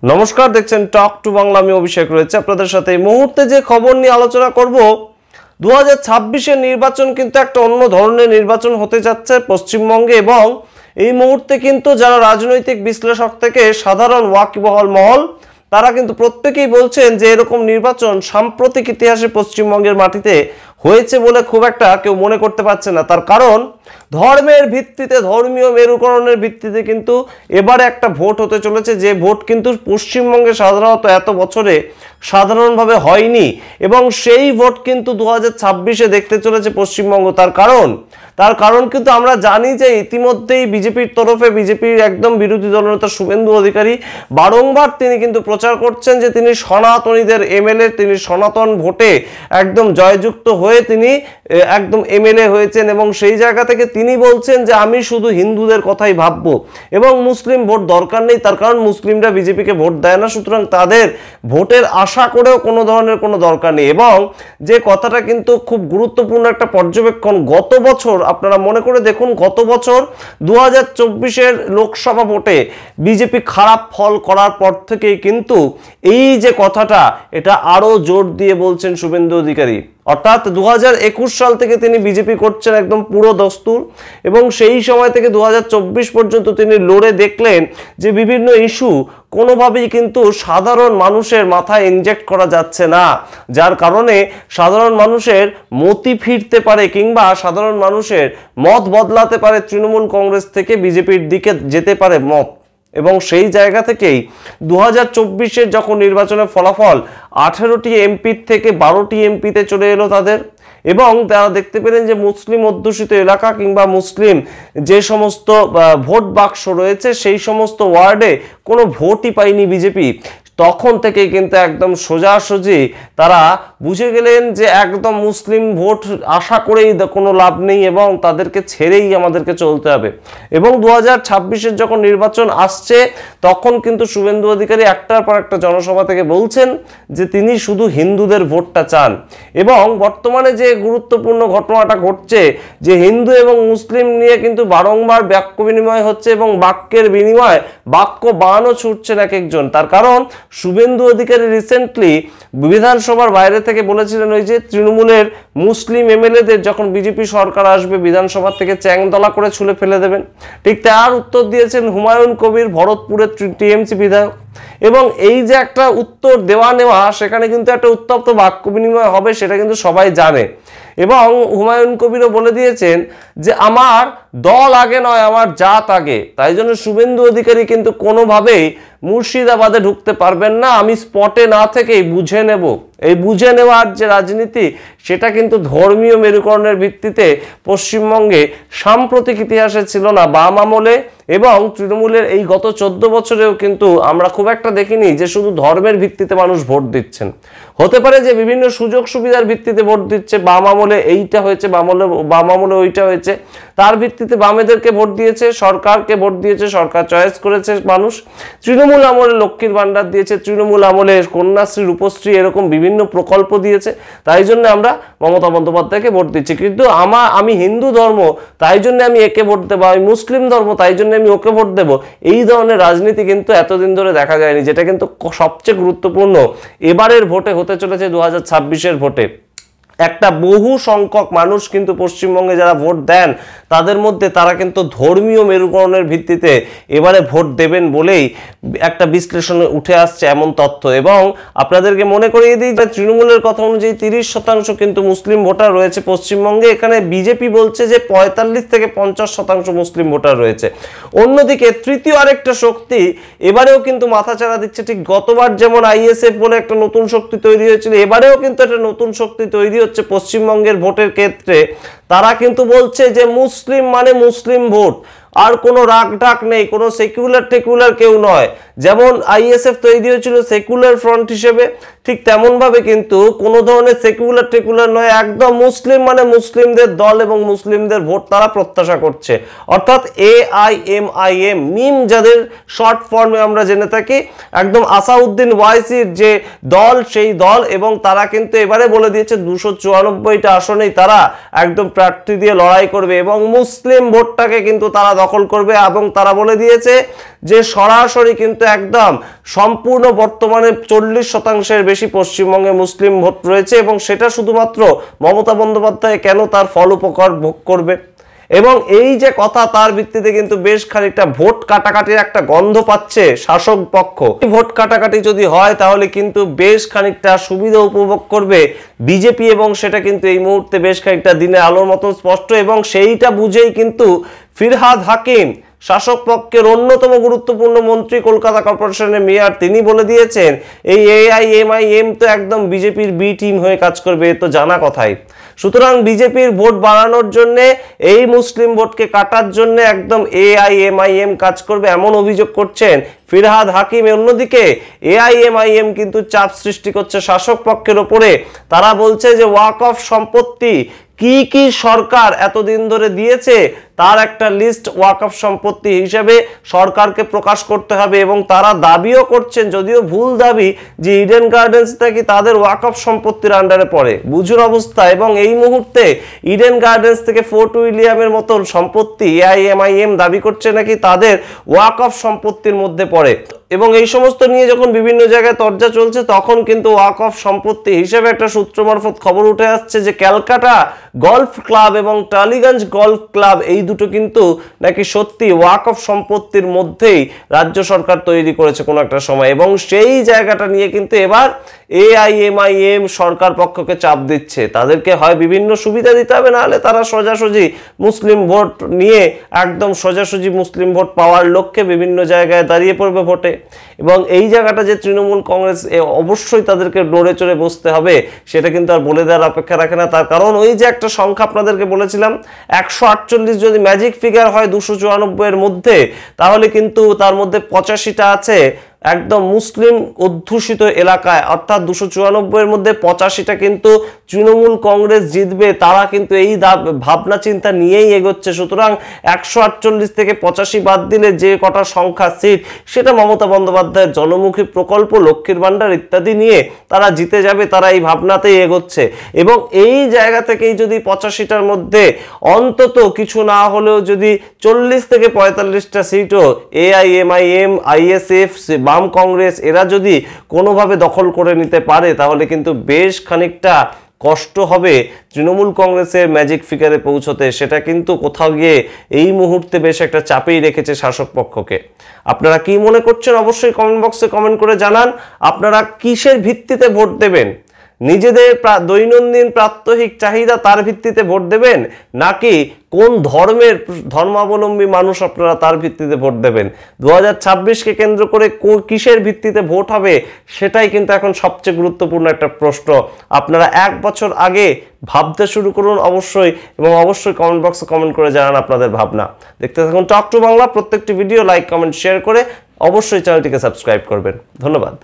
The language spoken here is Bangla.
নমস্কার, দেখছেন টক টু বাংলা। আমি অভিষেক রয়েছে আপনাদের সাথে। এই মুহূর্তে যে খবর নিয়ে আলোচনা করব, 2026-এর নির্বাচন কিন্তু একটা অন্য ধরনের নির্বাচন হতে যাচ্ছে পশ্চিমবঙ্গে, এবং এই মুহূর্তে কিন্তু যারা রাজনৈতিক বিশ্লেষক থেকে সাধারণ ওয়াকিবহাল মহল, তারা কিন্তু প্রত্যেকেই বলছেন যে এরকম নির্বাচন সাম্প্রতিক ইতিহাসে পশ্চিমবঙ্গের মাটিতে হয়েছে বলে খুব একটা কেউ মনে করতে পারছে না। তার কারণ ধর্মের ভিত্তিতে, ধর্মীয় মেরুকরণের ভিত্তিতে কিন্তু এবারে একটা ভোট হতে চলেছে, যে ভোট কিন্তু পশ্চিমবঙ্গে সাধারণত এত বছরে সাধারণভাবে হয়নি, এবং সেই ভোট কিন্তু 2026-এ দেখতে চলেছে পশ্চিমবঙ্গ। তার কারণ কিন্তু আমরা জানি যে ইতিমধ্যেই বিজেপির তরফে, বিজেপির একদম বিরোধী দলনেতা শুভেন্দু অধিকারী বারংবার তিনি কিন্তু প্রচার করছেন যে তিনি সনাতনীদের এমএলএ, তিনি সনাতন ভোটে একদম জয়যুক্ত হয়ে তিনি একদম এমএলএ হয়েছেন, এবং সেই জায়গা থেকে তিনি বলছেন যে আমি শুধু হিন্দুদের কথাই ভাববো এবং মুসলিম ভোট দরকার নেই। তার কারণ মুসলিমরা বিজেপিকে ভোট দেয় না, সুতরাং তাদের ভোটের আশা করেও কোনো ধরনের কোনো দরকার নেই। এবং যে কথাটা কিন্তু খুব গুরুত্বপূর্ণ একটা পর্যবেক্ষণ, গত বছর আপনারা মনে করে দেখুন, গত বছর 2024-এর লোকসভা ভোটে বিজেপি খারাপ ফল করার পর থেকেই কিন্তু এই যে কথাটা, এটা আরো জোর দিয়ে বলছেন শুভেন্দু অধিকারী। অর্থাৎ 2021 সাল থেকে তিনি বিজেপি করছেন একদম পুরো দস্তুর, এবং সেই সময় থেকে 2024 পর্যন্ত তিনি লড়ে দেখলেন যে বিভিন্ন ইস্যু কোনোভাবেই কিন্তু সাধারণ মানুষের মাথায় ইনজেক্ট করা যাচ্ছে না, যার কারণে সাধারণ মানুষের মতি ফিরতে পারে কিংবা সাধারণ মানুষের মত বদলাতে পারে, তৃণমূল কংগ্রেস থেকে বিজেপির দিকে যেতে পারে মত। এবং সেই জায়গা থেকেই 2024-এর যখন নির্বাচনের ফলাফল 18টি এমপি থেকে 12টি এমপিতে চলে এলো তাদের, এবং তারা দেখতে পেলেন যে মুসলিম অধ্যুষিত এলাকা কিংবা মুসলিম যে সমস্ত ভোট বাক্স রয়েছে সেই সমস্ত ওয়ার্ডে কোনো ভোটই পায়নি বিজেপি। তখন থেকে কিন্তু একদম সোজাসুজি তারা বুঝে গেলেন যে একদম মুসলিম ভোট আশা করেই কোনো লাভ নেই, এবং তাদেরকে ছেড়েই আমাদেরকে চলতে হবে। এবং 2026-এর যখন নির্বাচন আসছে, তখন কিন্তু শুভেন্দু অধিকারী একটার পর একটা জনসভা থেকে বলছেন যে তিনি শুধু হিন্দুদের ভোটটা চান। এবং বর্তমানে যে গুরুত্বপূর্ণ ঘটনাটা ঘটছে, যে হিন্দু এবং মুসলিম নিয়ে কিন্তু বারংবার বাক্য বিনিময় হচ্ছে, এবং বাক্যের বিনিময় বাক্য বানানো ছুটছেন এক একজন। তার কারণ শুভেন্দু অধিকারী রিসেন্টলি বিধানসভার বাইরে থেকে বলেছিলেন ওই যে তৃণমূলের মুসলিম এমএলএদের যখন বিজেপি সরকার আসবে বিধানসভা থেকে চ্যাংদলা করে ছুলে ফেলে দেবেন। ঠিক তার উত্তর দিয়েছেন হুমায়ুন কবির, ভরতপুরের টিএমসি বিধায়ক। এবং এই যে একটা উত্তর দেওয়া নেওয়া, সেখানে কিন্তু একটা উত্তপ্ত বাক্য বিনিময় হবে, সেটা কিন্তু সবাই জানে। এবং হুমায়ুন কবিরও বলে দিয়েছেন যে আমার দল আগে নয়, আমার জাত আগে। তাই জন্য শুভেন্দু অধিকারী কিন্তু কোনোভাবেই মুর্শিদাবাদে ঢুকতে পারবেন না, আমি স্পটে না থেকেই বুঝে নেব। এই বুঝে নেওয়ার যে রাজনীতি, সেটা কিন্তু ধর্মীয় মেরুকরণের ভিত্তিতে পশ্চিমবঙ্গে সাম্প্রতিক ইতিহাসে ছিল না বাম আমলে, এবং তৃণমূলের এই গত 14 বছরেও কিন্তু আমরা খুব একটা দেখিনি যে শুধু ধর্মের ভিত্তিতে মানুষ ভোট দিচ্ছেন। হতে পারে যে বিভিন্ন সুযোগ সুবিধার ভিত্তিতে ভোট দিচ্ছে, বাম আমলে এইটা হয়েছে, বাম আমলে ওইটা হয়েছে, তার ভিত্তিতে বামেদেরকে ভোট দিয়েছে, সরকারকে ভোট দিয়েছে, সরকার চয়েস করেছে মানুষ। তৃণমূল আমলে লক্ষ্মীর ভান্ডার দিয়েছে, তৃণমূল আমলে কন্যাশ্রী, রূপশ্রী, এরকম বিভিন্ন প্রকল্প দিয়েছে, তাই জন্য আমরা মমতা বন্দ্যোপাধ্যায়কে ভোট দিচ্ছি। কিন্তু আমি হিন্দু ধর্ম, তাই জন্য আমি একে ভোট দেবো, আমি মুসলিম ধর্ম, তাই জন্য আমি ওকে ভোট দেবো, এই ধরনের রাজনীতি কিন্তু এতদিন ধরে দেখা যায়নি, যেটা কিন্তু সবচেয়ে গুরুত্বপূর্ণ এবারের ভোটে হতে চলেছে। 2026-এর ভোটে একটা বহু সংখ্যক মানুষ কিন্তু পশ্চিমবঙ্গে যারা ভোট দেন, তাদের মধ্যে তারা কিন্তু ধর্মীয় মেরুকরণের ভিত্তিতে এবারে ভোট দেবেন বলেই একটা বিশ্লেষণে উঠে আসছে এমন তথ্য। এবং আপনাদেরকে মনে করিয়ে দিই যে তৃণমূলের কথা অনুযায়ী 30% কিন্তু মুসলিম ভোটার রয়েছে পশ্চিমবঙ্গে। এখানে বিজেপি বলছে যে 45 থেকে 50% মুসলিম ভোটার রয়েছে। অন্যদিকে তৃতীয় আরেকটা শক্তি এবারেও কিন্তু মাথাচাড়া দিচ্ছে। ঠিক গতবার যেমন আইএসএফ বলে একটা নতুন শক্তি তৈরি হয়েছিল, এবারেও কিন্তু একটা নতুন শক্তি তৈরি হচ্ছে পশ্চিমবঙ্গের ভোটের ক্ষেত্রে। তারা কিন্তু বলছে যে মুসলিম মানে মুসলিম ভোট, আর কোনো রাগ ঢাক নেই, কোনো সেকুলার টেকুলার কেউ নয়। যেমন আইএসএফ তৈরি হয়েছিল সেকুলার ফ্রন্ট হিসেবে, ঠিক তেমনভাবে কিন্তু কোনো ধরনের সেকুলার নয়, একদম মুসলিম মানে মুসলিমদের দল এবং মুসলিমদের ভোট তারা প্রত্যাশা করছে। অর্থাৎ AIMIM মিম যাদের শর্ট ফর্মে আমরা জেনে থাকি, একদম আসাউদ্দিন ওয়াইসির যে দল সেই দল, এবং তারা কিন্তু এবারে বলে দিয়েছে 294টা আসনেই তারা একদম প্রার্থী দিয়ে লড়াই করবে এবং মুসলিম ভোটটাকে কিন্তু তারা দখল করবে। এবং তারা বলে দিয়েছে যে সরাসরি কিন্তু একদম সম্পূর্ণ বর্তমানে 40% বেশি পশ্চিমবঙ্গে মুসলিম ভোট রয়েছে, এবং সেটা শুধুমাত্র মমতা বন্দ্যোপাধ্যায় কেন তার ফল উপকার ভোগ করবে। এবং এই যে কথা, তার ভিত্তিতে কিন্তু বেশ খানিকটা ভোট কাটাকাটির একটা গন্ধ পাচ্ছে শাসক পক্ষ। ভোট কাটাকাটি যদি হয় তাহলে কিন্তু বেশ খানিকটা সুবিধা উপভোগ করবে বিজেপি, এবং সেটা কিন্তু এই মুহূর্তে বেশ খানিকটা দিনে আলোর মতন স্পষ্ট। এবং সেইটা বুঝেই কিন্তু ফিরহাদ হাকিম, শাসক পক্ষের অন্যতম গুরুত্বপূর্ণ মন্ত্রী, কলকাতা কর্পোরেশনের মেয়র, তিনি বলে দিয়েছেন এই AIMIM তো একদম বিজেপির বি টিম হয়ে কাজ করবে, এ তো জানা কথাই। সুতরাং বিজেপির ভোট বাড়ানোর জন্য, এই মুসলিম ভোটকে কাটার জন্য একদম AIMIM কাজ করবে, এমন অভিযোগ করছেন ফিরহাদ হাকিম। অন্যদিকে AIMIM কিন্তু চাপ সৃষ্টি করছে শাসক পক্ষের ওপরে। তারা বলছে যে ওয়াকফ সম্পত্তি কি কি সরকার এতদিন ধরে দিয়েছে তার একটা লিস্ট ওয়াকফ সম্পত্তি হিসেবে সরকারকে প্রকাশ করতে হবে। এবং তারা দাবিও করছেন, যদিও ভুল দাবি, যে ইডেন গার্ডেন্স নাকি তাদের ওয়াকফ সম্পত্তির আন্ডারে পড়ে। বুঝুন অবস্থা। এবং এই মুহূর্তে ইডেন গার্ডেন্স থেকে ফোর্ট উইলিয়ামের মতন সম্পত্তি AIMIM দাবি করছে নাকি তাদের ওয়াকফ সম্পত্তির মধ্যে পড়ে। এবং এই সমস্ত নিয়ে যখন বিভিন্ন জায়গায় চর্চা চলছে, তখন কিন্তু ওয়াকফ সম্পত্তি হিসেবে একটা সূত্র মারফত খবর উঠে আসছে যে ক্যালকাটা গলফ ক্লাব এবং টালিগঞ্জ গলফ ক্লাব, এই দুটো কিন্তু নাকি সত্যি ওয়াকফ সম্পত্তির মধ্যেই রাজ্য সরকার তৈরি করেছে কোনো একটা সময়। এবং সেই জায়গাটা নিয়ে কিন্তু এবার AIMIM সরকার পক্ষকে চাপ দিচ্ছে, তাদেরকে হয় বিভিন্ন সুবিধা দিতে হবে, নাহলে তারা সোজাসুজি মুসলিম ভোট নিয়ে একদম সোজাসুজি মুসলিম ভোট পাওয়ার লক্ষ্যে বিভিন্ন জায়গায় দাঁড়িয়ে পড়বে ভোটে। এবং এই জায়গাটা যে তৃণমূল কংগ্রেস অবশ্যই তাদেরকে নড়ে চড়ে বসতে হবে, সেটা কিন্তু আর বলে দেওয়ার অপেক্ষা রাখে না। তার কারণ ওই যে একটা সংখ্যা আপনাদেরকে বলেছিলাম, 148 যদি ম্যাজিক ফিগার হয় 294 এর মধ্যে, তাহলে কিন্তু তার মধ্যে 85টা আছে একদম মুসলিম অধ্যুষিত এলাকায়। অর্থাৎ 294 এর মধ্যে 85টা কিন্তু তৃণমূল কংগ্রেস জিতবে, তারা কিন্তু এই ভাবনা চিন্তা নিয়েই এগোচ্ছে। সুতরাং 148 থেকে 85 বাদ দিলে যে কটা সংখ্যা সিট, সেটা মমতা বন্দ্যোপাধ্যায়ের জনমুখী প্রকল্প, লক্ষ্মীর ভান্ডার ইত্যাদি নিয়ে তারা জিতে যাবে, তারা এই ভাবনাতেই এগোচ্ছে। এবং এই জায়গা থেকেই যদি 85টার মধ্যে অন্তত কিছু না হলেও যদি 40 থেকে 45টা সিটও AIMIM, ISF, বাম কংগ্রেস এরা যদি কোনোভাবে দখল করে নিতে পারে, তাহলে কিন্তু বেশ খানিকটা কষ্ট হবে তৃণমূল কংগ্রেসের ম্যাজিক ফিগারে পৌঁছতে। সেটা কিন্তু কোথাও গিয়ে এই মুহূর্তে বেশ একটা চাপেই রেখেছে শাসক পক্ষকে। আপনারা কি মনে করছেন অবশ্যই কমেন্ট বক্সে কমেন্ট করে জানান। আপনারা কিসের ভিত্তিতে ভোট দেবেন? নিজেদের দৈনন্দিন প্রাত্যহিক চাহিদা তার ভিত্তিতে ভোট দেবেন, নাকি কোন ধর্মের ধর্মাবলম্বী মানুষ আপনারা তার ভিত্তিতে ভোট দেবেন? 2026কে কেন্দ্র করে কিসের ভিত্তিতে ভোট হবে, সেটাই কিন্তু এখন সবচেয়ে গুরুত্বপূর্ণ একটা প্রশ্ন। আপনারা 1 বছর আগে ভাবতে শুরু করুন অবশ্যই, এবং অবশ্যই কমেন্ট বক্সে কমেন্ট করে জানান আপনাদের ভাবনা। দেখতে থাকুন টক টু বাংলা। প্রত্যেকটি ভিডিও লাইক, কমেন্ট, শেয়ার করে অবশ্যই চ্যানেলটিকে সাবস্ক্রাইব করবেন। ধন্যবাদ।